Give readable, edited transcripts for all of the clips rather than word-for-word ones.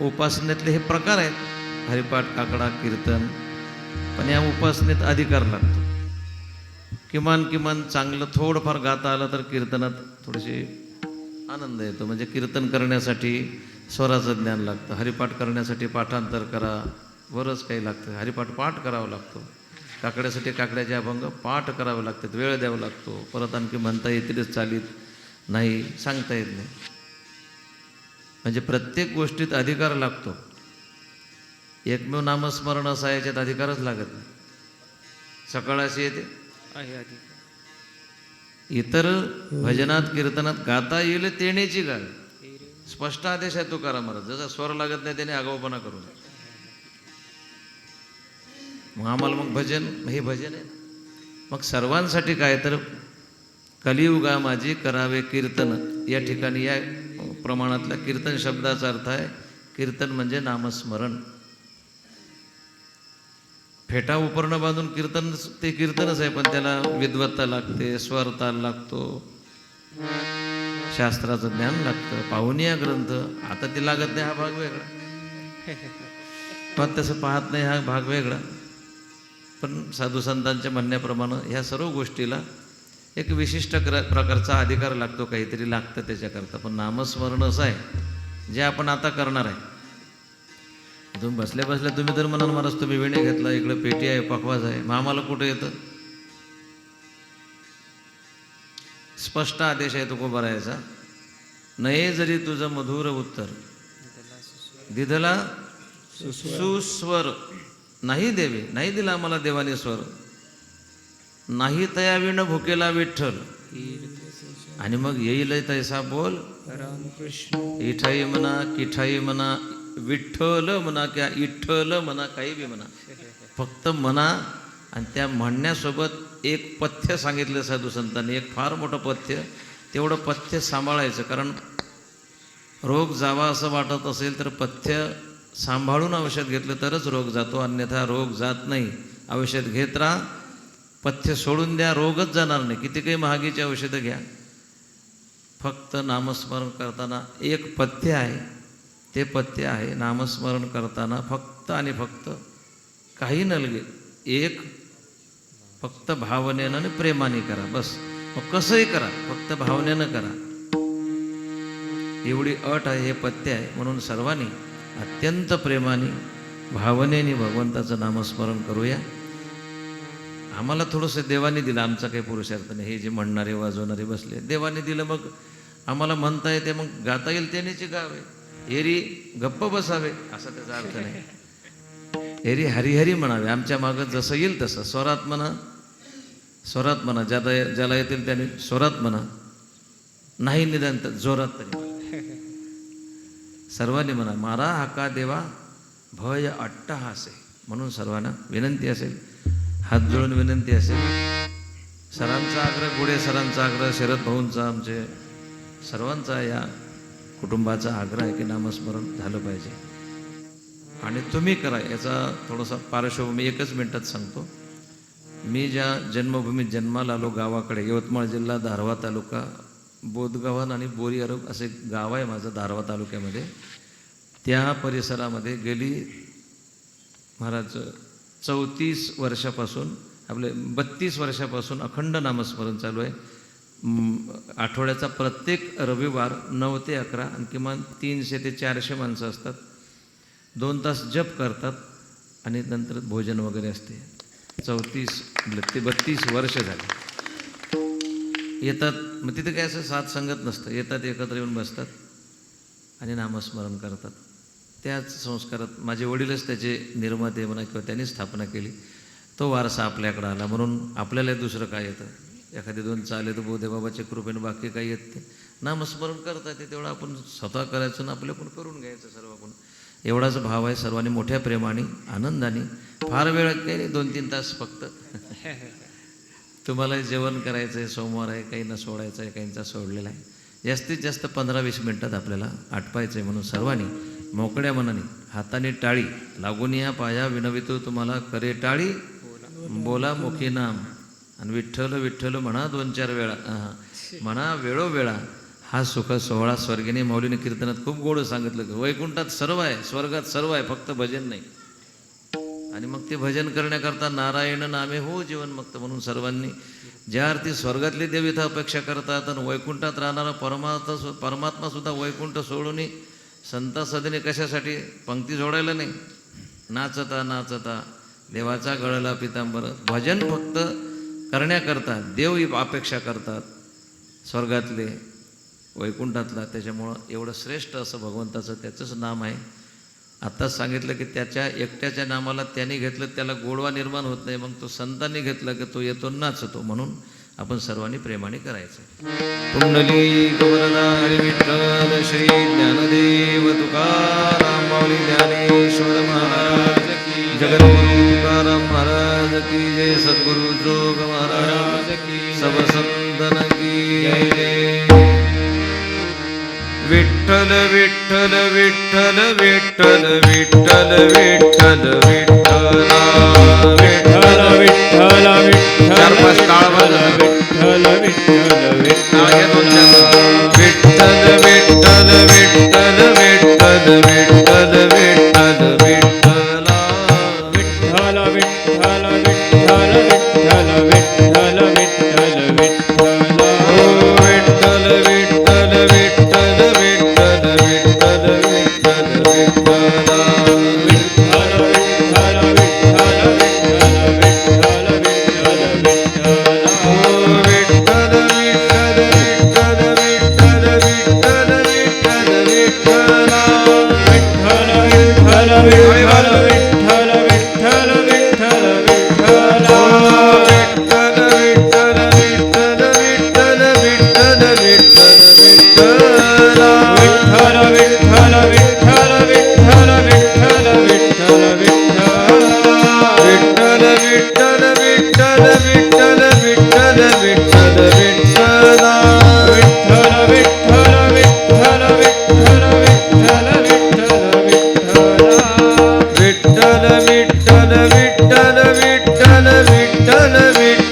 उपासनेतले हे प्रकार आहेत, हरिपाठ, काकडा, कीर्तन. पण या उपासनेत अधिकार लागतो. किमान चांगलं थोडंफार गाता आलं तर कीर्तनात थोडीशी आनंद येतो. म्हणजे कीर्तन करण्यासाठी स्वराचं ज्ञान लागतं, हरिपाठ करण्यासाठी पाठांतर करा, बरंच काही लागतं. हरिपाठ पाठ करावा लागतो, काकड्यासाठी काकड्याचे अभंग पाठ करावे लागतात, वेळ द्यावा लागतो. परत आणखी म्हणता येतीलच चालीत नाही, सांगता येत नाही. म्हणजे प्रत्येक गोष्टीत अधिकार लागतो. एकमेव नामस्मरण असा याच्यात अधिकारच लागत नाही. सकाळ अशी येते, इतर भजनात कीर्तनात गाता येईल तेण्याची गाय. स्पष्ट आदेश आहे तुकाराम महाराज, जसा स्वर लागत नाही त्याने आगाऊपणा करू नये. मग आम्हाला मग भजन, हे भजन आहे. मग सर्वांसाठी काय तर कलियुगा माझी करावे कीर्तन. या ठिकाणी या प्रमाणातल्या कीर्तन शब्दाचा अर्थ आहे, कीर्तन म्हणजे नामस्मरण. फेटा उपरणं बांधून कीर्तन ते कीर्तनच आहे, पण त्याला विद्वत्ता लागते, स्वर ताल लागतो, शास्त्राचं ज्ञान लागतं, पाहुनिया ग्रंथ. आता ते लागत नाही हा भाग वेगळा, पण तसं पाहत नाही हा भाग वेगळा. पण साधू संतांच्या म्हणण्याप्रमाणे ह्या सर्व गोष्टीला एक विशिष्ट प्रकारचा अधिकार लागतो, काहीतरी लागतं त्याच्याकरता. पण नामस्मरण असं आहे जे आपण आता करणार आहे. तुम्ही बसल्या बसल्या तुम्ही तर म्हणाल महाराज तुम्ही विणे घेतला, इकडं पेटी आहे, पखवाज आहे, मग आम्हाला कुठं येतं? स्पष्ट आदेश आहे तुकोबारायाचा, नये जरी तुझं मधुर उत्तर दिधला सुस्वर नाही देवे. नाही दिला आम्हाला देवाने स्वर. नाही तया विण भुकेला विठ्ठल, आणि मग येईल तैसा बोल रामकृष्ण. इठाई म्हणा, किठाई म्हणा, विठ्ठल म्हणा, क्या इठ्ठल म्हणा, काही बी म्हणा, फक्त म्हणा. आणि त्या म्हणण्यासोबत एक पथ्य सांगितलं साधू संतांनी, एक फार मोठं पथ्य. तेवढं पथ्य सांभाळायचं, कारण रोग जावा असं वाटत असेल तर पथ्य सांभाळून औषध घेतलं तरच रोग जातो, अन्यथा रोग जात नाही. औषध घेत राहा, पथ्य सोडून द्या, रोगच जाणार नाही. किती काही महागीची औषधं घ्या, फक्त नामस्मरण करताना एक पथ्य आहे. ते पथ्य आहे नामस्मरण करताना फक्त आणि फक्त काही नलगे, एक फक्त भावनेनं आणि प्रेमाने करा, बस. मग कसंही करा, फक्त भावनेनं करा, एवढी अट आहे, हे पथ्य आहे. म्हणून सर्वांनी अत्यंत प्रेमाने, भावनेने भगवंताचं नामस्मरण करूया. आम्हाला थोडंसं देवाने दिलं, आमचा काही पुरुषार्थ नाही. हे जे म्हणणारे वाजवणारे बसले, देवाने दिलं, मग आम्हाला म्हणता येते, मग गाता येईल त्यानेची गावे. एरी गप्प बसावे असा त्याचा अर्थ नाही. एरी हरिहरी म्हणावे, आमच्या मागं जसं येईल तसं. स्वरात म्हणा, स्वरात म्हणा, ज्याला येतील त्याने स्वरात म्हणा, नाही निदान जोरात तरी सर्वांनी म्हणा. मारा हाका देवा भय अट्टहासे. म्हणून सर्वांना विनंती असेल, हात जोडून विनंती असेल, सरांचा आग्रह, गुडे सरांचा आग्रह, शरद भाऊंचा, आमचे सर्वांचा, या कुटुंबाचा आग्रह आहे की नामस्मरण झालं पाहिजे. आणि तुम्ही करा. याचा थोडासा पार्श्वभूमी एकच मिनिटात सांगतो. मी ज्या जन्मभूमीत जन्माला आलो, गावाकडे, यवतमाळ जिल्हा, दारव्हा तालुका, बोदगावन आणि बोरी अरब असे गाव आहे माझं दारव्हा तालुक्यामध्ये. त्या परिसरामध्ये गेली महाराज 34 वर्षापासून, आपले 32 वर्षापासून अखंड नामस्मरण चालू आहे. आठवड्याचा प्रत्येक रविवार 9 ते 11 आणि किमान 300 ते 400 माणसं असतात. 2 तास जप करतात आणि नंतर भोजन वगैरे असते. 32 वर्ष झाले. येतात, मग तिथे काय असं साथ संगत नसतं, येतात, एकत्र येऊन बसतात आणि नामस्मरण करतात. त्याच संस्कारात माझे वडीलच त्याचे निर्माते म्हणा किंवा त्यांनी स्थापना केली. तो वारसा आपल्याकडं आला, म्हणून आपल्याला दुसरं काय येतं? एखादी 2 चाले तर बोधेबाबाच्या कृपेने, बाकी काही येत ते. नामस्मरण करता येते तेवढं आपण स्वतः करायचं ना आपलं पण करून घ्यायचं सर्व आपण. एवढाच भाव आहे. सर्वांनी मोठ्या प्रेमाने, आनंदाने, फार वेळ काही नाही, 2-3 तास फक्त. तुम्हाला जेवण करायचं आहे, सोमवार आहे, काहींना सोडायचं आहे, काहींचा सोडलेला आहे. जास्तीत जास्त 15-20 मिनटात आपल्याला आटपायचं आहे. म्हणून सर्वांनी मोकळ्या मनाने, हाताने टाळी लागून या पाया विनवितो तुम्हाला करे टाळी, बोला मुखी नाम, आणि विठ्ठल विठ्ठल म्हणा 2-4 वेळा, म्हणा वेळोवेळा. हा सुख सोहळा स्वर्गिनी माऊलीने कीर्तनात खूप गोड सांगितलं की वैकुंठात सर्व आहे, स्वर्गात सर्व आहे, फक्त भजन नाही. आणि मग ते भजन करण्याकरता नारायण नामे हो जीवन मुक्त. म्हणून सर्वांनी ज्या अर्थी स्वर्गातले देव इथं अपेक्षा करतात आणि वैकुंठात राहणारा परमात्मा सुद्धा वैकुंठ सोडून संत सदने कशासाठी पंक्ती जोडायला नाही, नाचता नाचता देवाचा गळला पितांबर. भजन फक्त करण्याकरता देव अपेक्षा करतात स्वर्गातले वैकुंठातला. त्याच्यामुळं एवढं श्रेष्ठ असं भगवंताचं त्याचंच नाम आहे. आत्ताच सांगितलं की त्याच्या एकट्याच्या नामाला त्याने घेतलं त्याला गोडवा निर्माण होत नाही, मग तो संतांनी घेतला की तो येतो नाचतो. म्हणून आपण सर्वांनी प्रेमाने करायचं. पुंडलिक वरदा हरी विठ्ठल श्री ज्ञानदेव तुकाराम माऊली ज्ञानेश्वर महाराज की, जगद्गुरु तुकाराम महाराज की जय, सद्गुरु जोग महाराज की, सब संतन की जय. विठ्ठल विठ्ठल विठ्ठल विठ्ठल विठ्ठल विठ्ठल विठ्ठला विठ्ठल विठ्ठल विठ्ठल, चार पाच काळ विठ्ठल विठ्ठल विठ्ठल विठ्ठल विठ्ठल विठ्ठल विठ्ठल विठ्ठल विठ्ठल विठ्ठला विठ्ठल विठ्ठल विठ्ठल विठ्ठल विठ्ठल विठ्ठल विठ्ठल विठ्ठला विठ्ठल विठ्ठल विठ्ठल विठ्ठल विठ्ठल विठ्ठल विठ्ठल विठ्ठल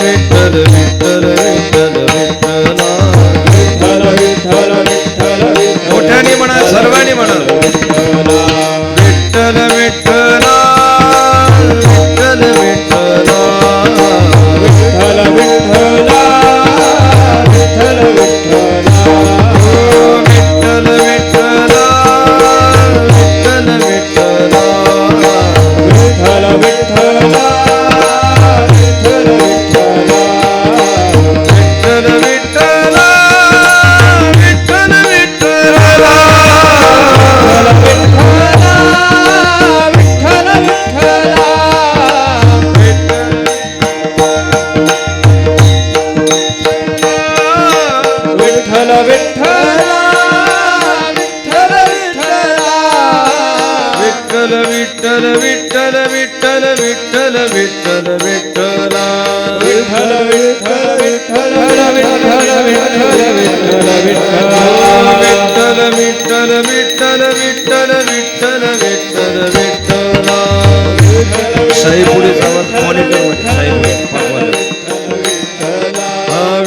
विठ्ठल विठ्ठल विठ्ठल विठ्ठला विठ्ठल विठ्ठल विठ्ठल मोठ्याने म्हणा सर्वांनी म्हणा विठ्ठल विठ्ठला विठ्ठल विठ्ठला विठ्ठल विठ्ठला विठ्ठल विठ्ठला विठ्ठल विठ्ठला विठ्ठल विठ्ठला विठ्ठल विठ्ठला विठ्ठल विठ्ठला विठ्ठल विठ्ठला विठ्ठल विठ्ठला विठ्ठल विठ्ठला विठ्ठल विठ्ठल विठ्ठल विठ्ठल विठ्ठल विठ्ठला विठ्ठल विठ्ठल विठ्ठल विठ्ठल विठ्ठल विठ्ठल विठ्ठल विठ्ठल विठ्ठल विठ्ठल विठ्ठल विठ्ठला साई पुढे जावा मॉनिटर मध्ये साई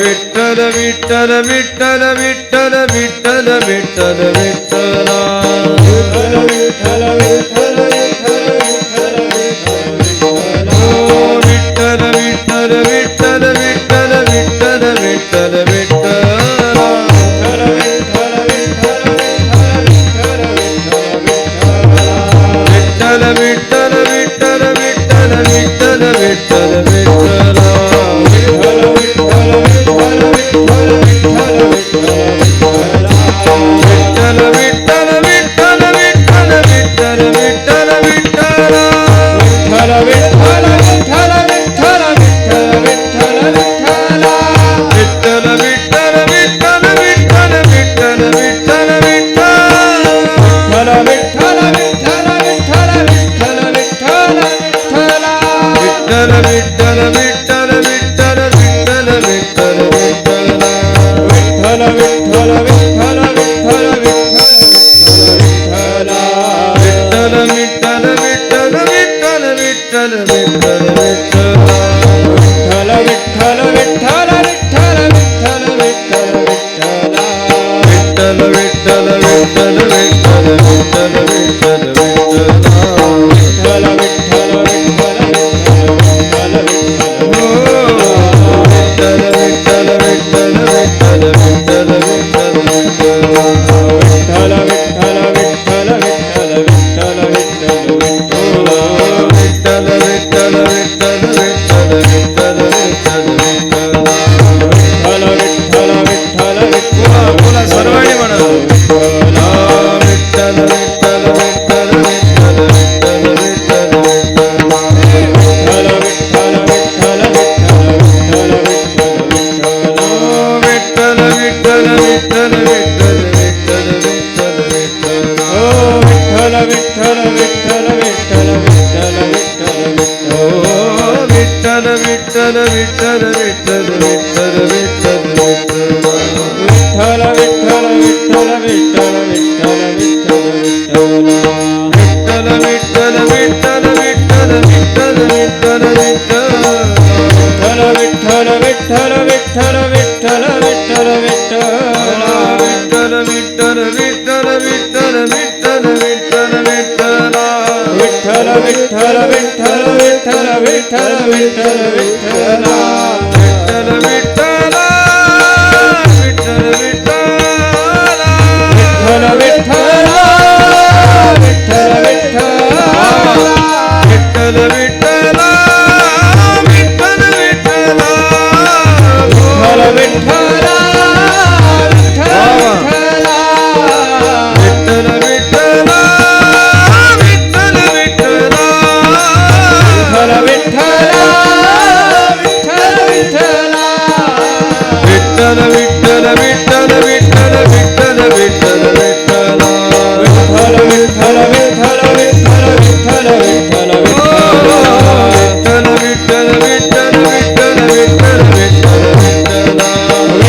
विठ्ठल विठ्ठल विठ्ठल विठ्ठल विठ्ठल विठ्ठल विठ्ठला विठ्ठल विठ्ठल विठ्ठल विठ्ठल विठ्ठल विठ्ठल विठ्ठल विठ्ठल विठ्ठल विठ्ठला विठ्ठल विठ्ठल विठ्ठल विठ्ठल विठ्ठल विठ्ठल विठ्ठला विठ्ठल विठ्ठल विठ्ठल विठ्ठल विठ्ठल विठ्ठल विठ्ठला विठ्ठल विठ्ठल विठ्ठल विठ्ठल विठ्ठल विठ्ठल विठ्ठल विठ्ठल विठ्ठल विठ्ठल विठ्ठल विठ्ठल विठ्ठला विठ्ठल विठ्ठल विठ्ठल विठ्ठल विठ्ठल विठ्ठल विठ्ठल विठ्ठल विठ्ठला विठ्ठल विठ्ठल विठ्ठल विठ्ठल विठ्ठल विठ्ठल विठ्ठला विठ्ठल विठ्ठल विठ्ठल विठ्ठल विठ्ठल विठ्ठल विठ्ठल विठ्ठल विठ्ठल विठ्ठल विठ्ठल विठ्ठला बोला सर्वांनी म्हणा विठ्ठल विठ्ठल विठ्ठल विठ्ठल विठ्ठल विठ्ठल विठ्ठल विठ्ठल विठ्ठल विठ्ठल विठ्ठल विठ्ठल विठ्ठल विठ्ठल विठ्ठल विठ्ठल विठ्ठल विठ्ठल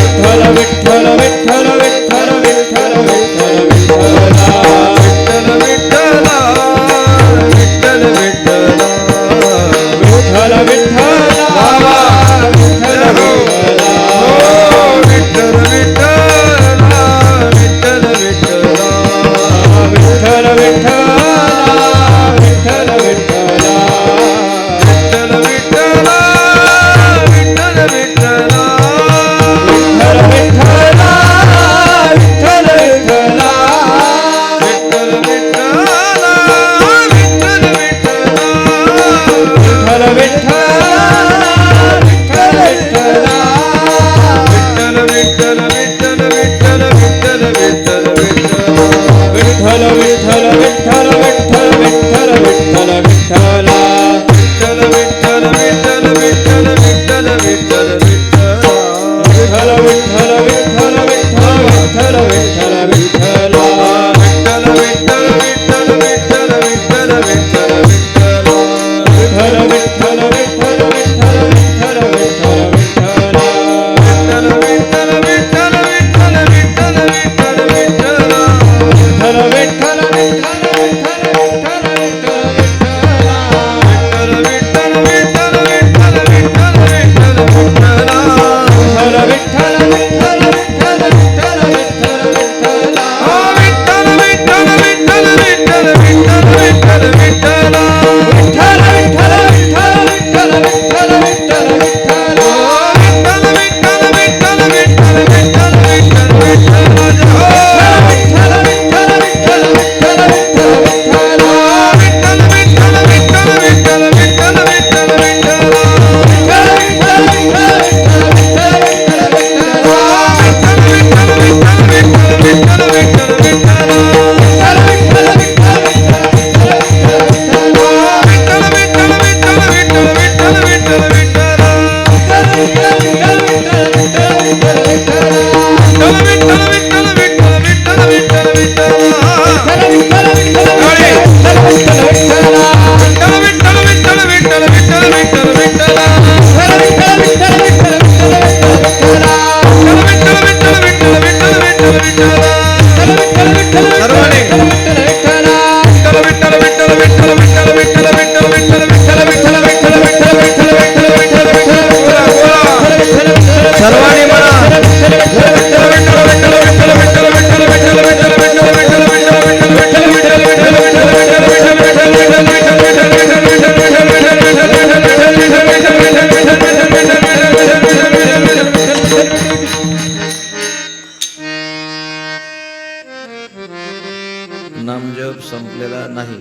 नाही.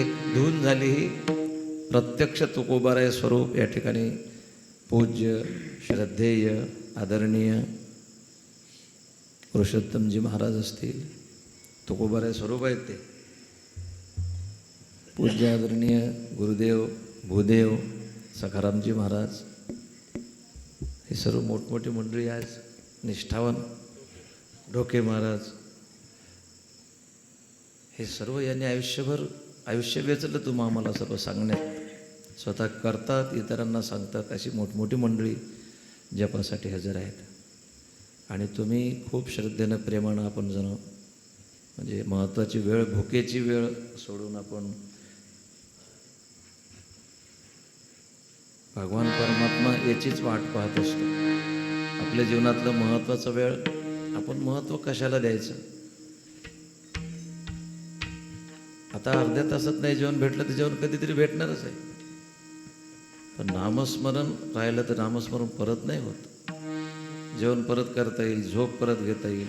एक धून झाली ही प्रत्यक्ष तुकोबाराय स्वरूप या ठिकाणी पूज्य श्रद्धेय आदरणीय पुरुषोत्तमजी महाराज असतील, तुकोबाराय स्वरूप आहेत ते. पूज्य आदरणीय गुरुदेव भूदेव सखारामजी महाराज, हे सर्व मोठमोठी मंडळी आज, निष्ठावान ढोके महाराज, हे सर्व यांनी आयुष्य वेचलं तुम्हा आम्हाला सर्व सांगण्यात. स्वतः करतात, इतरांना सांगतात, अशी मोठमोठी मंडळी जपासाठी हजर आहेत. आणि तुम्ही खूप श्रद्धेनं प्रेमानं आपण जण म्हणजे महत्त्वाची वेळ, भुकेची वेळ सोडून आपण भगवान परमात्मा याचीच वाट पाहत असतो. आपल्या जीवनातलं महत्त्वाचा वेळ आपण महत्त्व कशाला द्यायचं. आता अर्ध्या तासात नाही जेवण भेटलं तर जेवण कधीतरी भेटणारच आहे. पण नामस्मरण राहिलं तर नामस्मरण परत नाही होत. जेवण परत करता येईल, झोप परत घेता येईल,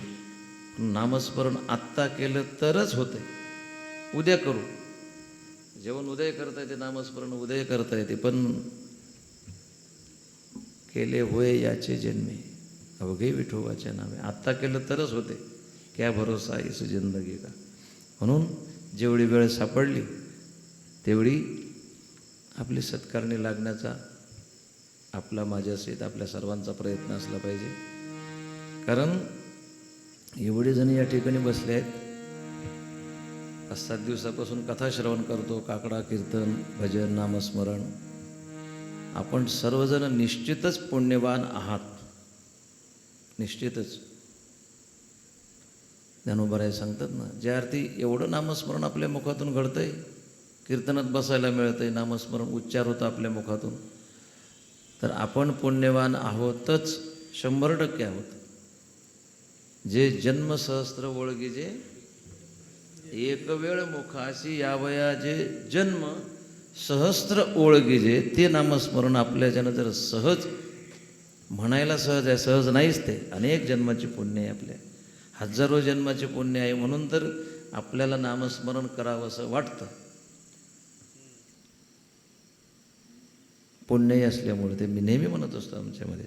पण नामस्मरण आत्ता केलं तरच होतंय. उद्या करू, जेवण उद्या करता येते, नामस्मरण उद्या करता येते, पण केले होय याचे जन्मे अवघे विठोबाच्या नामे. आत्ता केलं तरच होते. क्या भरोसा इस जिंदगी का. म्हणून जेवढी वेळ सापडली तेवढी आपली सत्कारणी लागण्याचा आपला, माझ्यासहित आपल्या सर्वांचा प्रयत्न असला पाहिजे. कारण एवढे जण या ठिकाणी बसले आहेत. 5-7 दिवसापासून कथा श्रवण करतो, काकडा कीर्तन भजन नामस्मरण. आपण सर्वजण निश्चितच पुण्यवान आहात, निश्चितच. ज्ञानोबाराय सांगतात ना, ज्या अर्थी एवढं नामस्मरण आपल्या मुखातून घडतंय, कीर्तनात बसायला मिळतंय, नामस्मरण उच्चार होतं आपल्या मुखातून, तर आपण पुण्यवान आहोतच, 100% आहोत. जे जन्म सहस्त्र ओळगी जे एक वेळ मुखाशी यावया, जे जन्म सहस्त्र ओळगी जे, ते नामस्मरण आपल्याच्यानं जर सहज म्हणायला सहज आहे, सहज नाहीच ते. अनेक जन्माची पुण्य आहे, आपल्या हजारो जन्माचे पुण्य आहे. म्हणून तर आपल्याला नामस्मरण करावं असं वाटतं. पुण्यही असल्यामुळे ते मी नेहमी म्हणत असतो आमच्यामध्ये,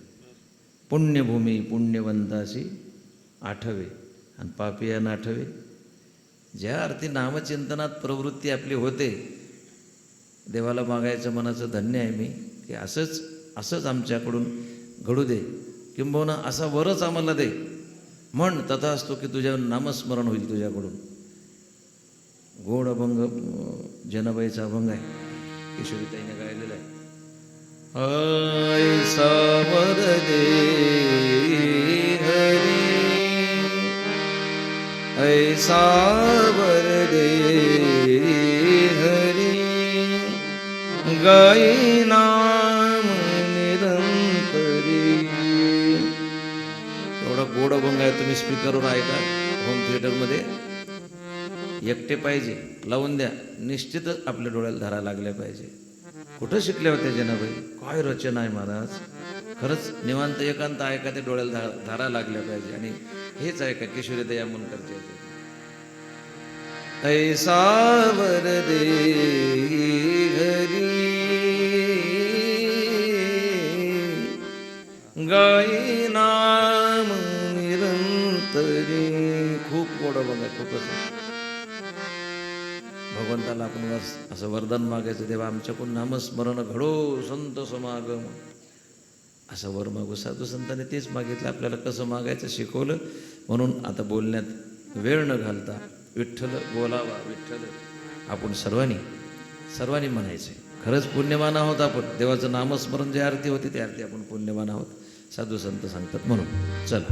पुण्यभूमी पुण्यवंताशी आठवे आणि पापियानं आठवे. ज्या अर्थी नामचिंतनात प्रवृत्ती आपली होते, देवाला मागायचं मनाचं धन्य आहे मी, की असंच आमच्याकडून घडू दे, किंबहुना असा वरच आम्हाला दे. म्हण तथा असतो की तुझ्या नामस्मरण होईल तुझ्याकडून. गोड अभंग जनाबाईचा अभंग आहे, किशोरीताईने गायलेला आहे. ऐसा वर दे हरी, ऐसा वर दे हरी, गाई नाम निरंतरी. एवढा गोड अभंग आहे, तुम्ही स्पीकरवर ऐका, होम थिएटरमध्ये एकटे पाहिजे, लावून द्या, निश्चितच आपल्या डोळ्याला धारा लागल्या पाहिजे. कुठं शिकल्या होत्या जनाबाई, काय रचना आहे महाराज. खरंच निवांत एकांत ऐका, ते डोळ्याला धारा लागल्या पाहिजे. आणि हेच ऐका किशोरीताई अमोलकरचे, ऐसा वर दे हरी, गाई नाम निरंतरी. खूप गोड अभंग आहे, खूपच. भगवंताला आपण असं वरदान मागायचं, तेव्हा आमच्याकडून नामस्मरण घडो संत समागम, असं वर मागू. साधू संतांनी तेच मागितलं, आपल्याला कसं मागायचं शिकवलं. म्हणून आता बोलण्यात वेळ न घालता विठ्ठल बोलावा, विठ्ठल आपण सर्वांनी म्हणायचं. खरंच पुण्यवान आहोत आपण. देवाचं नामस्मरण जे आरती होती त्या आरती आपण पुण्यवान आहोत, साधू संत सांगतात. म्हणून चला,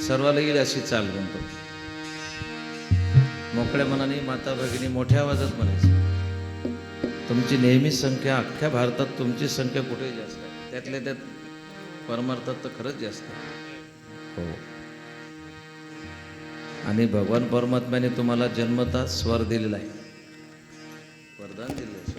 सर्वाला येईल अशी चाल म्हणतो. मोकळ्या मनाने माता भगिनी मोठ्या आवाजात म्हणायचं. तुमची नेहमी संख्या अख्ख्या भारतात तुमची संख्या कुठेही जास्त आहे, त्यातल्या त्यात परमार्थात तर खरंच जास्त आहे. हो, आणि भगवान परमात्म्याने तुम्हाला जन्मता स्वर दिलेला आहे, वरदान दिलेलं आहे.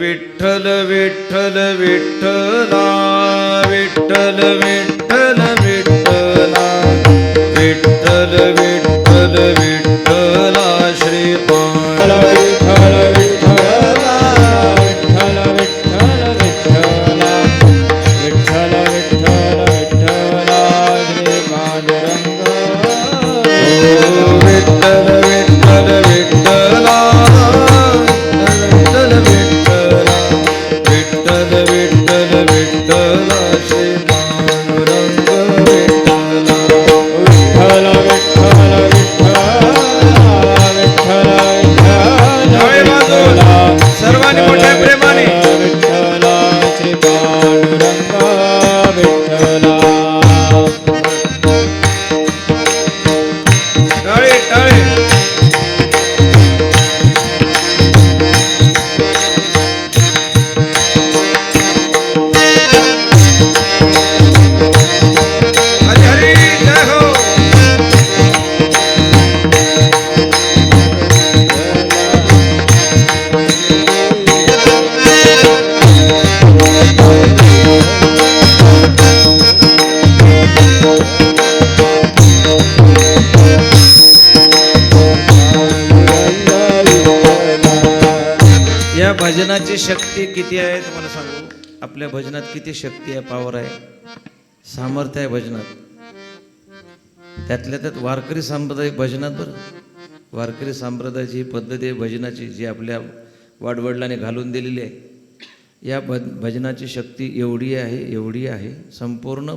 विठ्ठल विठ्ठल विठ्ठला विठ्ठल विठ्ठल विठ्ठला विठ्ठल विठ्ठल विठ्ठला श्रीपाद विठ्ठल विठ्ठला विठ्ठल विठ्ठल विठ्ठला विठ्ठल विठ्ठल विठ्ठला श्रीपाद रंग विठ्ठल विठ्ठल विठ्ठला विठ्ठल विठ्ठला विठ्ठल विठ्ठल विठ्ठला श्री पांडुरंग विठ्ठला विठ्ठल विठ्ठल विठ्ठला विठ्ठल विठ्ठला सर्वांनी मोठ्या प्रेमाने विठ्ठला श्री पांडुरंग विठ्ठला टाळे टाळे हरी हरी जय हो या भजनाची शक्ती किती आहे तुम्हाला सांगू. आपल्या भजनात किती शक्ती आहे, पॉवर आहे, सामर्थ्य आहे भजनात. त्यातल्या त्यात वारकरी सांप्रदायिक भजनात बरं, वारकरी संप्रदायाची ही पद्धत आहे भजनाची जी आपल्या वाडवडिलांनी घालून दिलेली आहे. या भजनाची शक्ती एवढी आहे संपूर्ण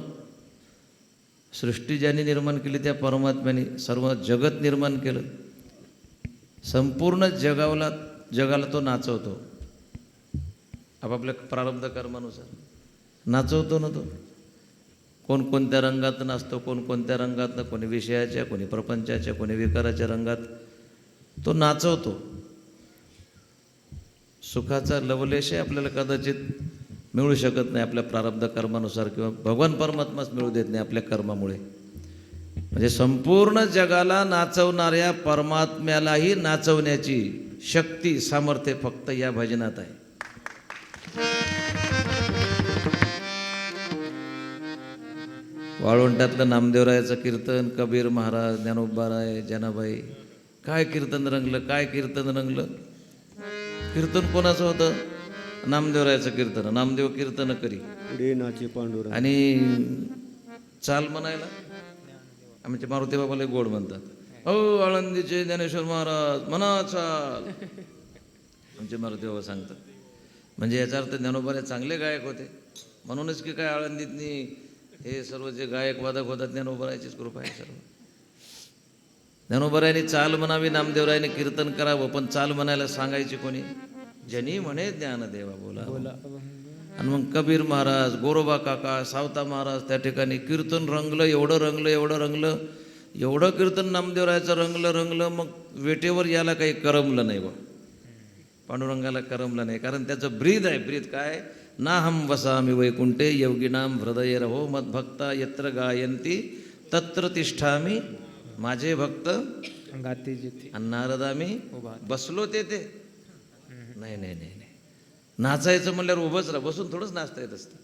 सृष्टी ज्याने निर्माण केली त्या परमात्म्याने सर्व जगत निर्माण केलं. संपूर्ण जगाला तो नाचवतो आपापल्या प्रारब्ध कर्मानुसार नाचवतो ना तो. कोणत्या रंगात नाचतो, कोणत्या रंगात, कोणी विषयाच्या, कोणी प्रपंचाच्या, कोणी विकाराच्या रंगात तो नाचवतो. सुखाचा लवलेशही आपल्याला कदाचित मिळू शकत नाही आपल्या प्रारब्ध कर्मानुसार, किंवा भगवान परमात्माच मिळू देत नाही आपल्या कर्मामुळे. म्हणजे संपूर्ण जगाला नाचवणाऱ्या परमात्म्यालाही नाचवण्याची शक्ती सामर्थ्य फक्त या भजनात आहे. वाळवंटातलं नामदेवरायाचं कीर्तन, कबीर महाराज, ज्ञानोबाराय, जनाबाई, काय कीर्तन रंगलं. कीर्तन कोणाचं होतं? नामदेवरायाचं कीर्तन. नामदेव कीर्तन करी आणि चाल म्हणायला आमच्या मारुती बाबाला गोड म्हणतात. हो आळंदीचे ज्ञानेश्वर महाराज म्हणा चाल, आमचे मारुती बाबा सांगतात. म्हणजे याचा अर्थ ज्ञानोबारे चांगले गायक होते म्हणूनच की काय आळंदीतनी हे सर्व जे गायक वादक होतात ज्ञानोबारायचीच कृपा आहे सर्व. ज्ञानोबारायांनी चाल म्हणावी, नामदेवरायाने कीर्तन करावं, पण चाल म्हणायला सांगायची कोणी? जनी म्हणे ज्ञानदेवा बोला. आणि मग कबीर महाराज, गोरोबा काका, सावता महाराज त्या ठिकाणी कीर्तन रंगलं, एवढं कीर्तन नामदेवरायाचं रंगलं. मग वेटेवर याला काही करमलं नाही बा, पांडुरंगाला करमलं नाही. कारण त्याचं ब्रीद आहे. ब्रीद काय? ना हम वसामी वैकुंठे योगिनाम हृदय रहो मद्भक्ता यत्र गायंती तत्र तिष्ठामी. माझे भक्त नारदामी बसलो ते नाही. नाचायचं म्हणल्यावर उभंच राहा, बसून थोडंच नाचता येत असतं.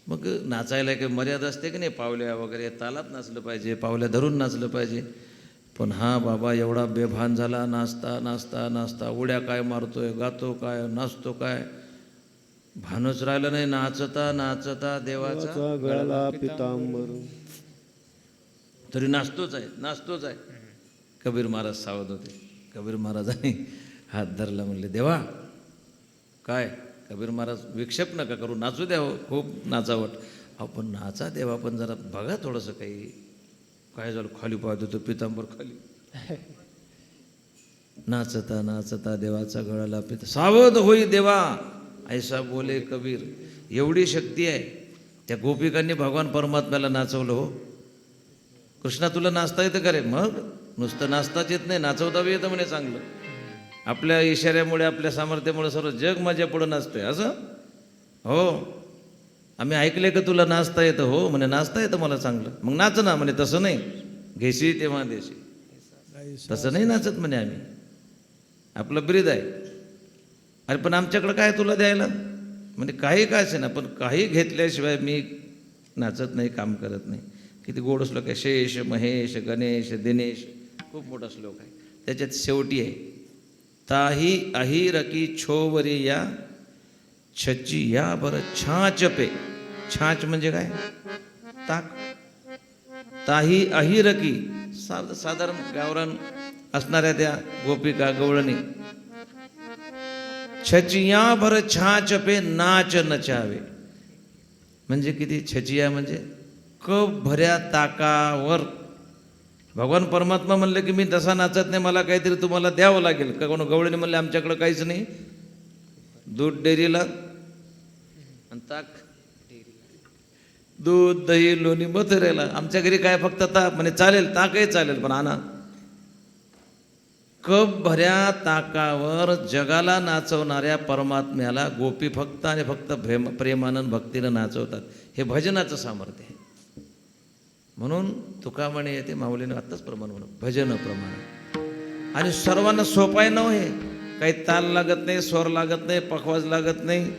मग नाचायला काही मर्यादा असते की नाही? पावल्या वगैरे तालात नाचलं पाहिजे, पावल्या धरून नाचलं पाहिजे. पण हा बाबा एवढा बेभान झाला, नाचता उड्या काय मारतोय, गातो काय, नाचतो काय, भानच राहिलं नाही. नाचता देवाचा गळा पितांबर तरी नाचतोच आहे. कबीर महाराज सावध होते. कबीर महाराजांनी हात धरला, म्हणले देवा काय? कबीर महाराज विक्षेप नका करू, नाचू द्यावं, खूप नाचावट. आपण नाचा देवा, पण जरा बघा थोडंसं काही काय झालं. खाली पाहतो तो पितांबर खाली. नाचता देवाचा गळाला पिता. सावध होई देवा ऐसा बोले कबीर. एवढी शक्ती आहे. त्या गोपिकांनी भगवान परमात्म्याला नाचवलं. हो कृष्णा तुला नाचता येतं का रे? मग नुसतं नाचताच येत नाही, नाचवता बी येतं म्हणे चांगलं. आपल्या इशाऱ्यामुळे, आपल्या सामर्थ्यामुळे सर्व जग माझ्या पुढं नाचतंय असं. हो आम्ही ऐकले का तुला नाचता येतं? हो म्हणे नाचता येतं मला चांगलं. मग नाच ना म्हणे. तसं नाही, घेशी तेव्हा देशी, तसं नाही नाचत म्हणे आम्ही. आपलं ब्रीद आहे. अरे पण आमच्याकडं काय तुला द्यायला, म्हणजे काही काय असे ना, पण काही घेतल्याशिवाय मी नाचत नाही, काम करत नाही. किती गोड श्लोक आहे. शेष महेश गणेश दिनेश, खूप मोठा श्लोक आहे. त्याच्यात शेवटी आहे, ताही अहिरकी छोवरी या छची या बर छाच पे. छाच म्हणजे काय, ताक. ताही अहिरकी, साधारण गावरान असणाऱ्या त्या गोपिका गवळणी. छचिया भर छाच पे नाच नचावे, म्हणजे किती. छचिया म्हणजे कप भऱ्या ताकावर. भगवान परमात्मा म्हणले की मी तसा नाचत नाही, मला काहीतरी तुम्हाला द्यावं लागेल. का कोण गवळीने म्हणले आमच्याकडं काहीच नाही, दूध डेअरीला आणि ताक, दूध दही लोणी मथुरेला. आमच्या घरी काय फक्त ताक, म्हणजे चालेल ताकही चालेल पण आणा. कप भऱ्या ताकावर जगाला नाचवणाऱ्या परमात्म्याला गोपी फक्त आणि फक्त प्रेमानं भक्तीनं नाचवतात. हे भजनाचं सामर्थ्य आहे. म्हणून तुका म्हणे येते माऊलीनं आत्ताच प्रमाण म्हणून, भजन प्रमाण. आणि सर्वांना सोपाय नव हे. काही ताल लागत नाही, स्वर लागत नाही, पखवाज लागत नाही,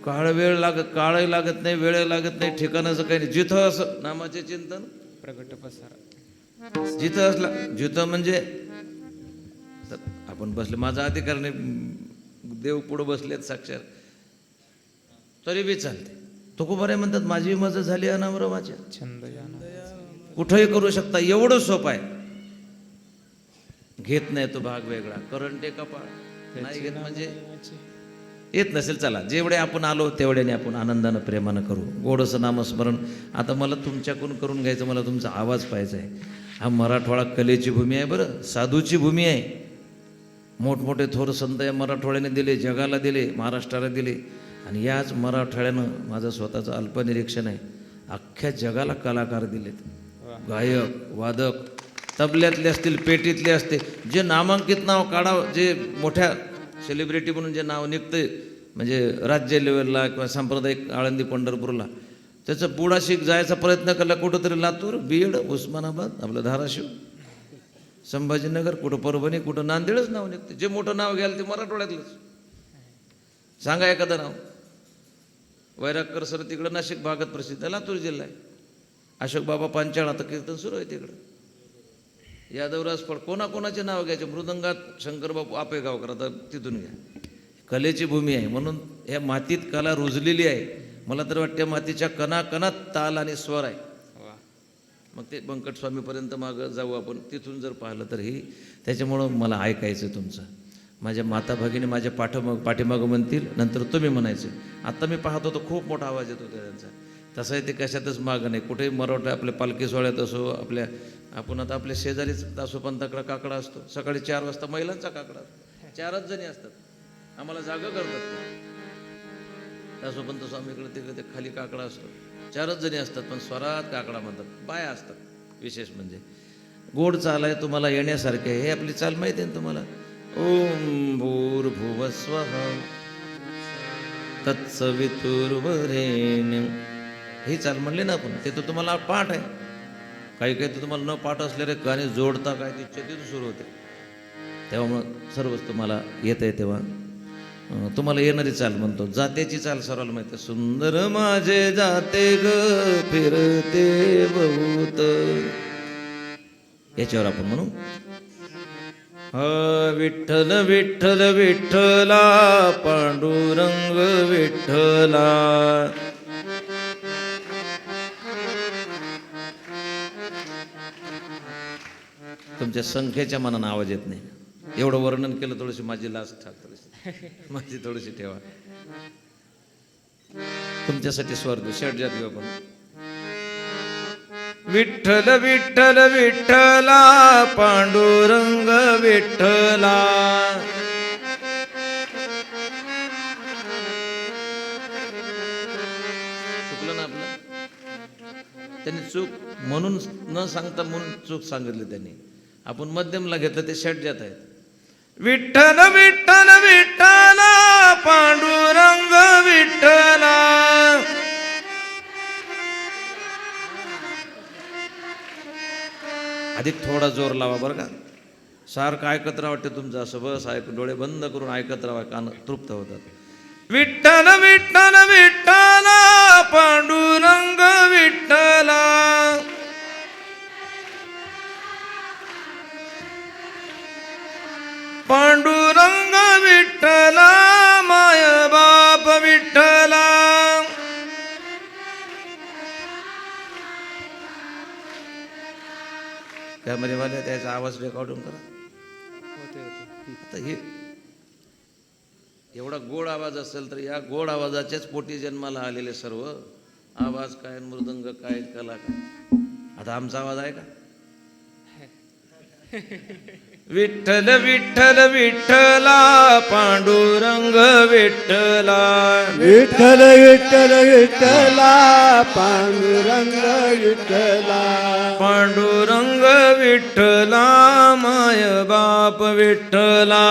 काळही लागत नाही, वेळ लागत नाही, ठिकाणाचं काही नाही. जिथं असं नामाचे चिंतन प्रगट पसारा. जिथं असला, जिथं म्हणजे आपण बसले, माझा अधिकार नाही, देव पुढं बसलेत साक्षात, तरी बी चालते. तुकोबारे म्हणतात माझी मज झाली अनामरमाच्या. छंद कुठंही करू शकता, एवढं सोपं आहे. घेत नाही तो भाग वेगळा, करंटे कपाळ नाही घेत म्हणजे येत नसेल. चला, जेवढे आपण आलो तेवढ्याने आपण आनंदानं प्रेमानं करू गोडसं नामस्मरण. आता मला तुमच्याकडून करून घ्यायचं, मला तुमचा आवाज पाहिजे आहे. हा मराठवाडा कलेची भूमी आहे, बरं, साधूची भूमी आहे. मोठमोठे थोर संत या मराठवाड्याने दिले, जगाला दिले, महाराष्ट्राला दिले. आणि याच मराठवाड्यानं, माझं स्वतःचं अल्पनिरीक्षण आहे, अख्ख्या जगाला कलाकार दिलेत. गायक, वादक, तबल्यातले असतील, पेटीतले असते, जे नामांकित नाव काढावं, जे मोठ्या सेलिब्रिटी म्हणून जे नाव निघतं, म्हणजे राज्य लेवलला किंवा सांप्रदायिक आळंदी पंढरपूरला, त्याचं पुढाशीक जायचा प्रयत्न केला. कुठंतरी लातूर, बीड, उस्मानाबाद, आपलं धाराशिव, संभाजीनगर, कुठं परभणी, कुठं नांदेडच नाव निघते. जे मोठं नाव घ्याल ते मराठवाड्यातलंच. सांगा एखादं नाव. वैरागकर सर तिकडं नाशिक भागात प्रसिद्ध, लातूर जिल्हा आहे. अशोक बाबा पांचाळ, आता कीर्तन सुरू आहे तिकडं. यादवराज फड, कोणाकोणाचे नाव घ्यायचे. मृदंगात शंकरबापू आपेगावकर, आता तिथून घ्या. कलेची भूमी आहे, म्हणून ह्या मातीत कला रुजलेली आहे. मला तर वाटतं मातीच्या कणाकणात ताल आणि स्वर आहे. मग ते बंकट स्वामीपर्यंत मागं जाऊ आपण, तिथून जर पाहिलं तर ही. त्याच्यामुळं मला ऐकायचं तुमचं. माझ्या माता भगिनी माझ्या पाठीमागं म्हणतील, नंतर तुम्ही म्हणायचं. आत्ता मी पाहत होतो खूप मोठा आवाज येतो त्यांचा. तसंही ते कशातच मागं नाही. कुठेही मराठा आपल्या पालखी सोहळ्यात असो, आपण आता आपल्या शेजारीच दासोपंताकडा काकडा असतो. सकाळी 4 वाजता महिलांचा काकडा असतो. 4च जणी असतात, आम्हाला जागा करतात ते. दासोपंत स्वामीकडे तिकडे ते खाली काकडा असतो. 4च जणी असतात, पण स्वरात काकडा म्हणतात. बाया असतात. विशेष म्हणजे गोड चाल आहे, तुम्हाला येण्यासारखे आहे. हे आपली चाल माहिती आहे ना तुम्हाला. ओम भूर्भुवस्वः तत्सवितुर्वरेण्यं, ही चाल म्हणली ना आपण. ते तर तुम्हाला पाठ आहे. काही काही तर तुम्हाला न पाठ असलेले गाणे जोडता काय ते तिथून सुरू होते. तेव्हा मग सर्वच तुम्हाला येत आहे. तेव्हा तुम्हाला येणारी चाल म्हणतो. जात्याची चाल सर्वाला माहिती आहे. सुंदर माझे जाते ग फिरते बहुत, याच्यावर आपण म्हणू. विठ्ठल विठ्ठल विठ्ठला पांडुरंग विठ्ठला. तुमच्या संख्येच्या मनानं आवाज येत नाही. एवढं वर्णन केलं, थोडीशी माझी लाज ठाक, माझी थोडीशी ठेवा. तुमच्यासाठी स्वर्ग षट जाती आपण. विठ्ठल विठ्ठल विठ्ठला पांडुरंग विठ्ठला. चुकलं ना आपलं. त्यांनी चूक म्हणून न सांगता म्हणून चूक सांगितली त्यांनी. आपण मध्यमला घेतलं, ते षट जात आहेत. विठ्ठल विठ्ठल विठ्ठला पांडुरंग विठ्ठला. अधिक थोडा जोर लावा बरं का. सारखं ऐकत राहा वाटते तुमचं असं बस डोळे बंद करून ऐकत राहा कान तृप्त होतात विठ्ठल विठ्ठल विठ्ठला पांडुरंग विठ्ठला पांडुरंग विठ्ठला माय बाप विठ्ठला कॅमेरेवाले त्याचा आवाज रेकॉर्डिंग करा आता हे एवढा गोड आवाज असेल तर या गोड आवाजाच्याच पोटी जन्माला आलेले सर्व आवाज काय मृदंग काय कला काय आता आमचा आवाज आहे का विठ्ठल विठ्ठल विठ्ठला पांडुरंग विठ्ठला विठ्ठल विठ्ठल विठ्ठला पांडुरंग विठ्ठला पांडुरंग विठ्ठला माय बाप विठ्ठला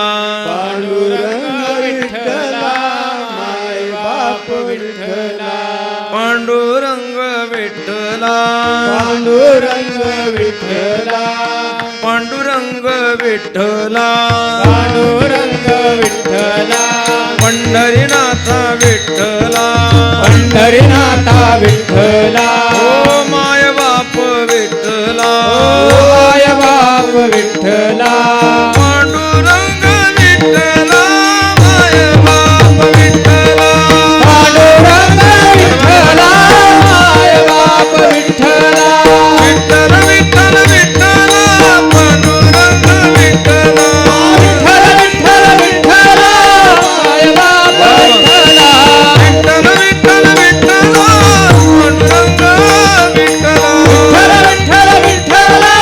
पांडुरंग विठ्ठला माय बाप विठ्ठला पांडुरंग विठ्ठला पांडुरंग विठ्ठला पांडुरंग विठ्ठला पांडुरंग विठ्ठला पंढरीनाथा विठ्ठला पंढरीनाथा विठ्ठला ओ माय बाप विठ्ठला माय बाप विठ्ठला पांडुरंग विठ्ठला माय बाप विठ्ठला पांडुरंग विठ्ठला माय बाप विठ्ठला विठ्ठल विठ्ठल विठ्ठला पांडुरंग विठ्ठला विठ्ठल विठ्ठल विठ्ठला माय बाप विठ्ठला विठ्ठल विठ्ठल विठ्ठला पांडुरंग विठ्ठला विठ्ठल विठ्ठला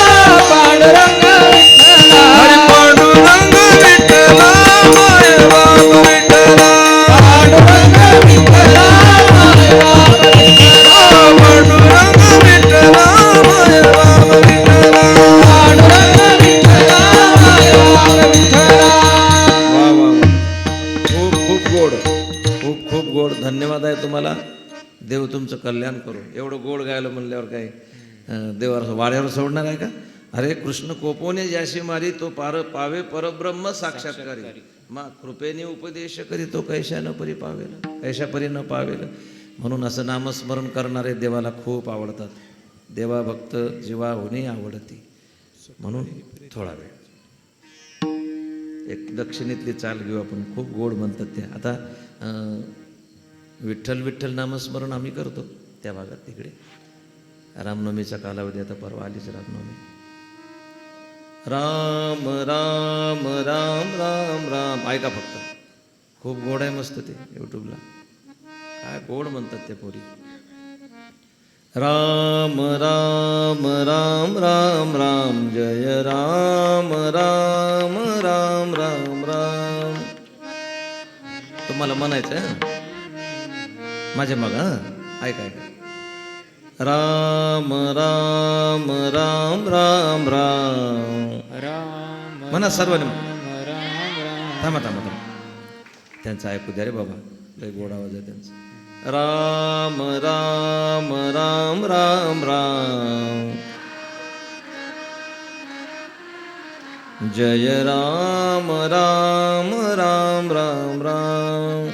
पांडुरंग विठ्ठला हरी पांडुरंग विठ्ठला माय बाप विठ्ठला पांडुरंग विठ्ठला माय बाप विठ्ठला पांडुरंग विठ्ठला माय बाप विठ्ठला पांडुरंग विठ्ठला माय बाप विठ्ठला वा वा वा खूप खूप गोड खूप खूप गोड धन्यवाद आहे तुम्हाला देव तुमचं कल्याण करू एवढं गोड गायलं म्हणल्यावर काय देवावर वाड्यावर सोडणार आहे का अरे कृष्ण कोपोने ज्याशी मारी तो पावे परब्रह्म साक्षात्कारी मा कृपेने उपदेश करी तो कैशा न परी पावेल कैशा परी न पावेल म्हणून असं नामस्मरण करणारे देवाला खूप आवडतात देवा भक्त जीवा होणे आवडती म्हणून थोडा वेळ एक दक्षिणेतली चाल घेऊ आपण खूप गोड म्हणतात ते आता विठ्ठल विठ्ठल नामस्मरण आम्ही करतो त्या भागात तिकडे रामनवमीचा कालावधी आता परवा आलीच रामनवमी राम राम राम राम राम ऐका फक्त खूप गोड आहे मस्त ते यूट्यूबला काय गोड म्हणतात ते पोरी राम राम राम राम राम जय राम राम राम राम राम तुम्हाला म्हणायचं आहे माझ्या मग ऐका ऐका राम राम राम राम राम म्हणा सर्वांनी थांबा थांबा थांबा त्यांचं ऐकू द्या रे बाबा लय गोड आवाज आहे त्यांचा राम राम राम राम राम जय राम राम राम राम राम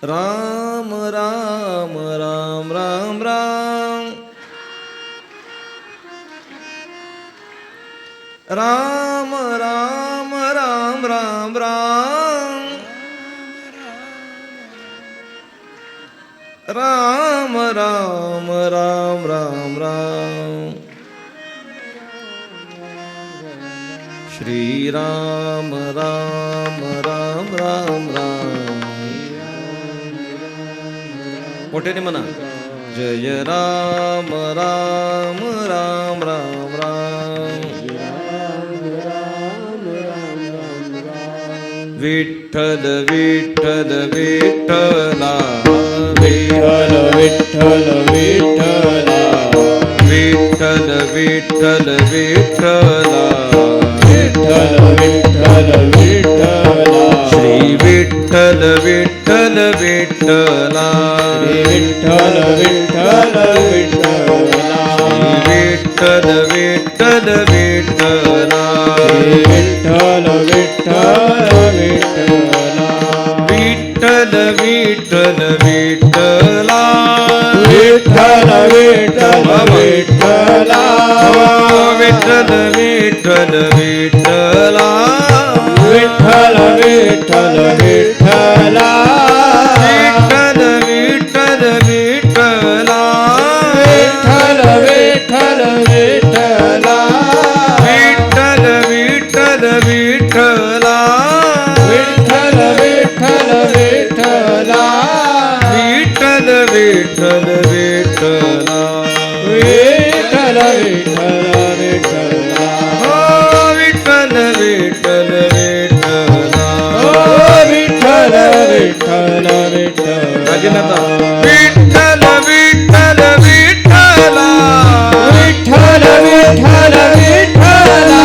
राम राम राम राम राम राम राम राम राम राम राम राम राम राम श्री राम राम राम राम राम मोठ्याने म्हणा जय राम राम राम राम राम विठ्ठल विठ्ठल विठ्ठला विठ्ठल विठ्ठल विठ्ठला विठ्ठल विठ्ठल विठ्ठला विठ्ठल विठ्ठल विठ्ठला श्री विठ्ठल विठ्ठल विठ्ठला विठ्ठल विठ्ठल विठ्ठला विठ्ठल विठ्ठल विठ्ठल विठ्ठला विठ्ठल विठ्ठल विठ्ठला विठ्ठल विठ्ठल विठ्ठला विठ्ठल विठ्ठल विठ्ठला विठ्ठल विठ्ठल विठ्ठला विठ्ठल विठ्ठल विठ्ठला विठ्ठल विठ्ठल विठ्ठला विठ्ठल विठ्ठल विठ्ठला विठ्ठल विठ्ठल विठ्ठला विठ्ठल विठ्ठल विठ्ठला विठ्ठल विठ्ठल विठ्ठला विठ्ठल विठ्ठल विठ्ठला हो विठ्ठल विठ्ठल विठ्ठला ओ विठ्ठल विठ्ठल विठ्ठला राजेनाथा विठ्ठल विठ्ठल विठ्ठला विठ्ठल विठ्ठल विठ्ठला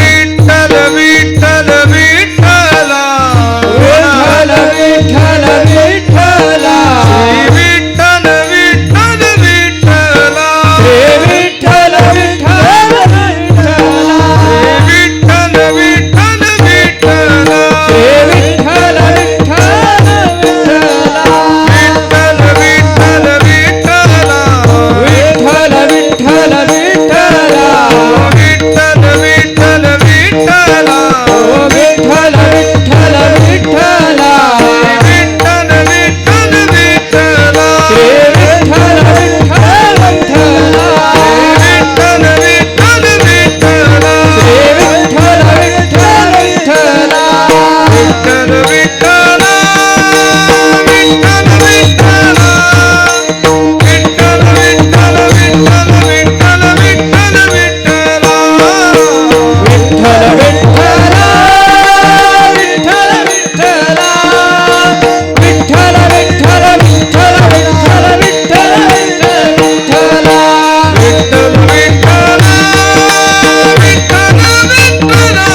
विठ्ठल विठ्ठल विठ्ठला विठ्ठल विठ्ठल विठ्ठला विठ्ठल विठ्ठल विठ्ठला श्री विठ्ठल विठ्ठल विठ्ठला विठ्ठल विठ्ठल विठ्ठला श्री विठ्ठल विठ्ठल विठ्ठला विठ्ठल विठ्ठल विठ्ठला विठ्ठल विठ्ठल विठ्ठला विठ्ठल विठ्ठल विठ्ठला ओ विठ्ठल विठ्ठल विठ्ठला विठ्ठल विठ्ठल विठ्ठला श्री विठ्ठल विठ्ठल विठ्ठला विठ्ठल विठ्ठल विठ्ठला श्री विठ्ठल विठ्ठल विठ्ठला विठ्ठल विठ्ठला विठ्ठल विठ्ठला विठ्ठल विठ्ठल विठ्ठल विठ्ठल विठ्ठल विठ्ठला विठ्ठल विठ्ठला विठ्ठल विठ्ठला विठ्ठल विठ्ठल विठ्ठल विठ्ठल विठ्ठल विठ्ठला विठ्ठल विठ्ठला विठ्ठल विठ्ठला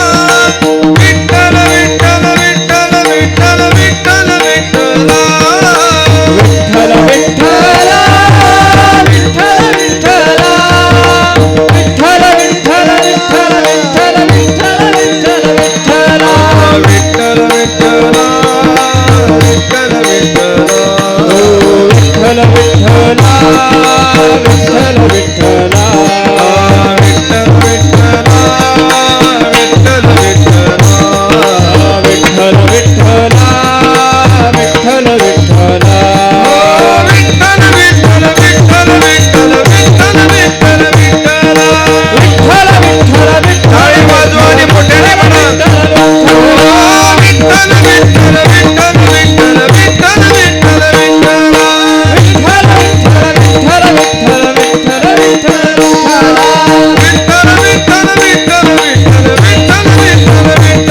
विठ्ठल विठ्ठल विठ्ठल विठ्ठल विठ्ठल विठ्ठला विठ्ठल विठ्ठला विठ्ठल विठ्ठला विठ्ठल विठ्ठल विठ्ठल विठ्ठल विठ्ठल विठ्ठल विठ्ठला विठ्ठल विठ्ठला विठ्ठल विठ्ठला विठ्ठल विठ्ठला विठ्ठल विठ्ठला विठ्ठल विठ्ठला विठ्ठल विठ्ठला विठ्ठल विठ्ठला विठ्ठल विठ्ठला विठ्ठल विठ्ठल विठ्ठल विठ्ठल विठ्ठल विठ्ठल विठ्ठला विठ्ठल विठ्ठल टाळी वाजवा आणि मोठ्याने म्हणा विठ्ठल विठ्ठल विठ्ठल विठ्ठल विठ्ठल विठ्ठल विठ्ठला विठ्ठल विठ्ठल विठ्ठल विठ्ठल विठ्ठल विठ्ठल विठ्ठल विठ्ठल विठ्ठल विठ्ठल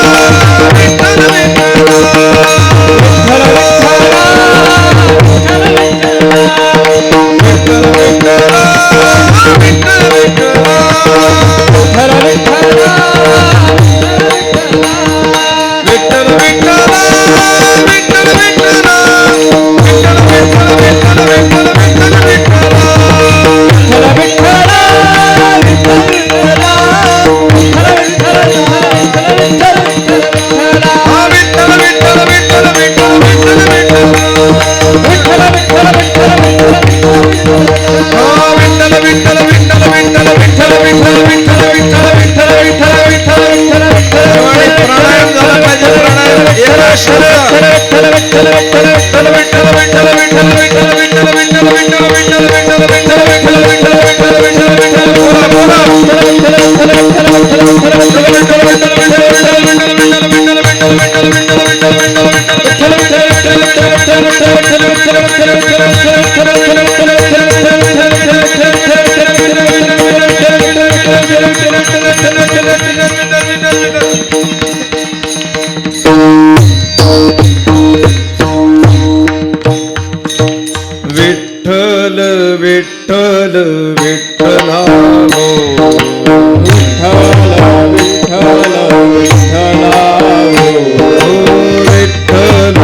विठ्ठल विठ्ठल विठ्ठला विठ्ठल विठ्ठल विठ्ठल विठ्ठल विठ्ठल विठ्ठला विठ्ठल विठ्ठला विठ्ठल विठ्ठला विठ्ठल विठ्ठला विठ्ठल विठ्ठला विठ्ठल विठ्ठला विठ्ठल विठ्ठल विठ्ठल विठ्ठल विठ्ठल विठ्ठला विठ्ठल विठ्ठल विठ्ठल विठ्ठल विठ्ठल विठ्ठला विठ्ठल विठ्ठल विठ्ठल विठ्ठल विठ्ठल विठ्ठल विठ्ठल विठ्ठल विठ्ठल विठ्ठल विठ्ठल विठ्ठल प्राणायाम झाला पाहिजे प्राणायाम एका शब्दात विठ्ठल विठ्ठल विठ्ठल विठ्ठल विठ्ठल विठ्ठल विठ्ठल विठ्ठल विठ्ठल विठ्ठल विठ्ठल विठ्ठल विठ्ठल विठ्ठल विठ्ठल विठ्ठल विठ्ठल विठ्ठल विठ्ठल बोला बोला विठ्ठल विठ्ठल विठ्ठला हो विठ्ठल विठ्ठल विठ्ठला हो विठ्ठल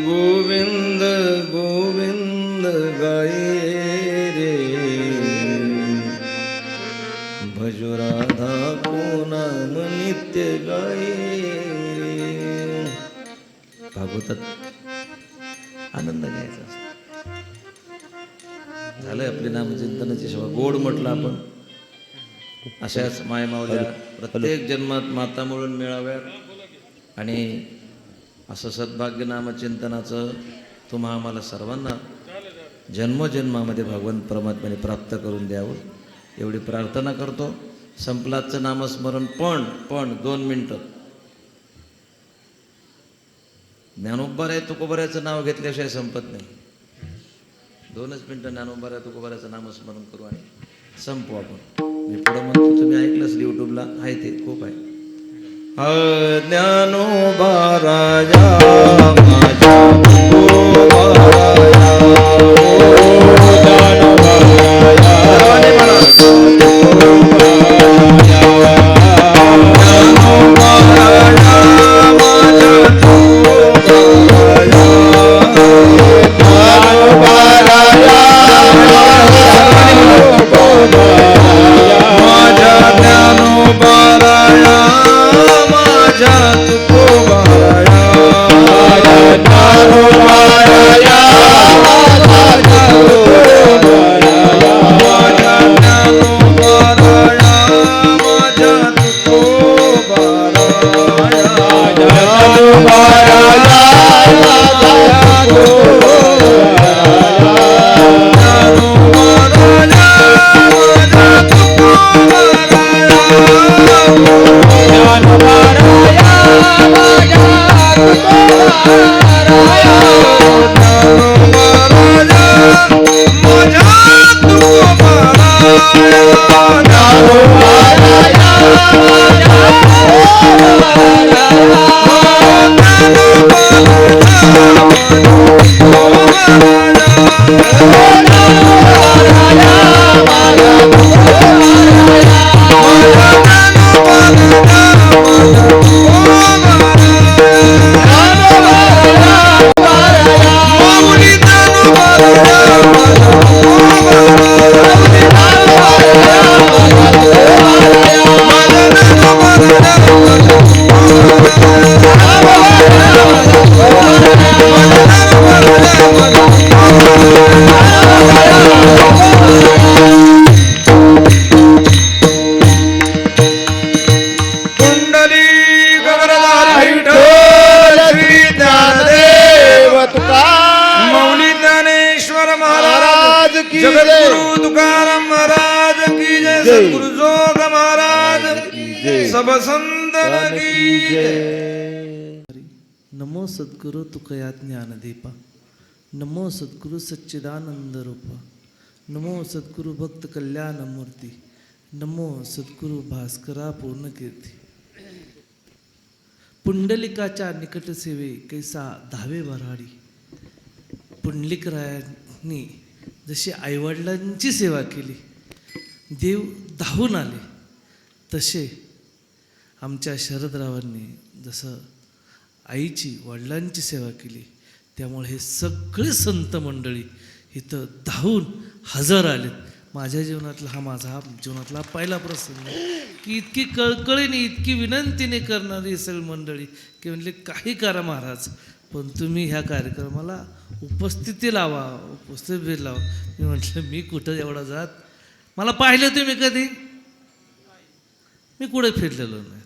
गोविंद गोविंद गाये रे भजो राधा को नाम नित्य गाये रे. भागवतात आनंद घ्यायचा असतो. झालंय आपली नामचिंतनाची सेवा. गोड म्हटलं आपण. अशाच मायमावल्या प्रत्येक जन्मात माता म्हणून मिळाव्यात आणि असं सद्भाग्य नामचिंतनाचं तुम्हा आम्हाला सर्वांना जन्मोजन्मामध्ये भगवंत परमात्म्याने प्राप्त करून द्यावं एवढी प्रार्थना करतो. संपलाचं नामस्मरण पण 2 मिनटं. ज्ञानोबाराय तुकोबारायचं नाव घेतल्याशिवाय संपत नाही. 2च मिनटं ज्ञानोबाराय तुकोबारायचं नामस्मरण करू आणि संपू आपण. मी पुढं म्हणतो, तुम्ही ऐकलंच यूट्यूबला आहे, ते खूप आहे. ज्ञानोबा राजा माझा तुकोबा राजा, ज्ञानोबा राजा जय सब सुंदर जानकी जय नमो सद्गुरु तुकया ज्ञानदीपा नमो सद्गुरु सच्चिदानंद रूपा नमो सद्गुरु भक्त कल्याण मूर्ती नमो सद्गुरु भास्करा पूर्णकीर्ती पुंडलिकाच्या निकट सेवे कैसा धावे वराडी पुंडलिकरायांनी जशी आईवडिलांची सेवा केली देव धावून आले तसे आमच्या शरदरावांनी जसं आईची वडिलांची सेवा केली त्यामुळे हे सगळे संत मंडळी इथं धावून हजर आलेत माझ्या जीवनातला माझा जीवनातला पहिला प्रसंग की इतकी कळकळीने इतकी विनंतीने करणारी सगळी मंडळी की म्हणले काही करा महाराज पण तुम्ही ह्या कार्यक्रमाला उपस्थिती लावा उपस्थिती लावा मी म्हटलं मी कुठं एवढा जात मला पाहिलं तुम्ही कधी मी कुठे फिरलेलो नाही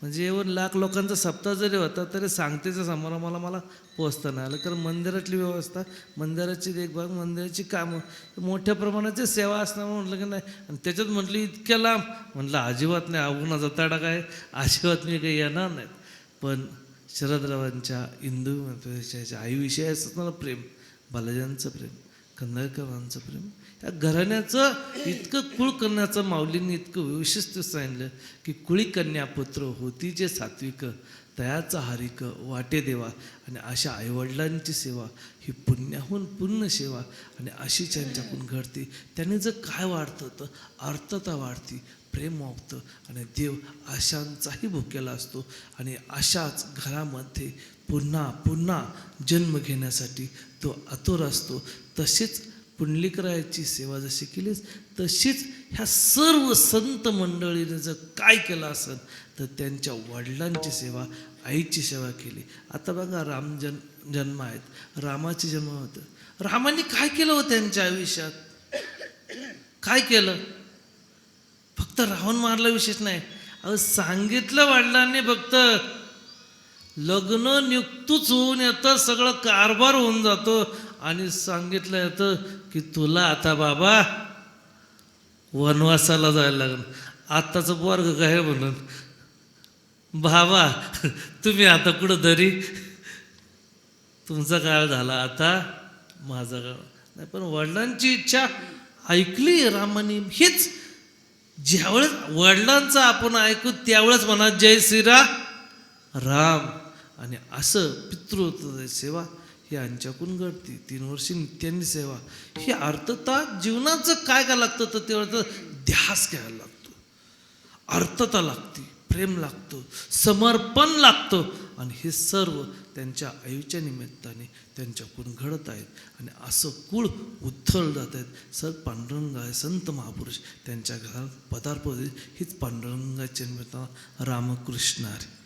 म्हणजे 1,00,000 लोकांचा सप्ताह जरी होता तरी सांगतेच्या समारंभाला मला पोचता नाही आलं कारण मंदिरातली व्यवस्था मंदिराची देखभाल मंदिराची कामं मोठ्या प्रमाणाची सेवा असल्यामुळे म्हटलं की नाही आणि त्याच्यात म्हटलं इतक्या लांब म्हटलं अजिबात नाही अवगुणाचा तडा काय अजिबात मी काही येणार नाहीत पण शरदरावांच्या इंदू मातेच्या आईविषयी असणारं प्रेम बालाजांचं प्रेम कंधारकरांचं प्रेम या घराण्याचं इतकं कुळ करण्याचं माऊलींनी इतकं वैशिष्ट्य सांगितलं की कुळी कन्या पुत्र होती जे सात्विक तयाचा हारिक वाटे देवा आणि अशा आईवडिलांची सेवा ही पुण्याहून पुण्य सेवा आणि अशी त्यांच्याकडून घडते त्याने जर काय वाढतं तर अर्थता वाढती प्रेम वागतं आणि देव आशांचाही भुकेला असतो आणि अशाच घरामध्ये पुन्हा पुन्हा जन्म घेण्यासाठी तो आतुर असतो तसेच पुंडलिकरायाची सेवा जशी केलीच तशीच ह्या सर्व संत मंडळीने जर काय केलं असेल तर त्यांच्या वडिलांची सेवा आईची सेवा केली आता बघा जन्म आहेत रामाचे जन्म होतं रामाने काय केलं हो त्यांच्या आयुष्यात काय केलं फक्त रावण मारला विशेष नाही अहो सांगितलं वडिलांनी फक्त लग्न नियुक्तच होऊन येतं सगळं कारभार होऊन जातो आणि सांगितलं येतं की तुला आता बाबा वनवासाला जायला लागलं आत्ताचं वर्ग काय म्हणून बाबा तुम्ही आता कुठं तरी तुमचा काळ झाला आता माझा काळ नाही पण वडिलांची इच्छा ऐकली रामाने हेच ज्यावेळेस वडिलांचं आपण ऐकू त्यावेळेस म्हणा जय श्रीराम राम आणि असं पितृ सेवा ही यांच्याकडून घडते 3 वर्षी नित्यांनी सेवा ही अर्थता जीवनाचं काय काय लागतं तर तेवढं ध्यास घ्यायला लागतो अर्थता लागते प्रेम लागतं समर्पण लागतं आणि हे सर्व त्यांच्या आयुच्या निमित्ताने त्यांच्याकडून घडत आहेत आणि असं कुळ उथळ जात आहेत सर पांडुरंग आहे संत महापुरुष त्यांच्या घरात पदार्पण हीच पांडुरंगाच्या निमित्तानं रामकृष्ण हरी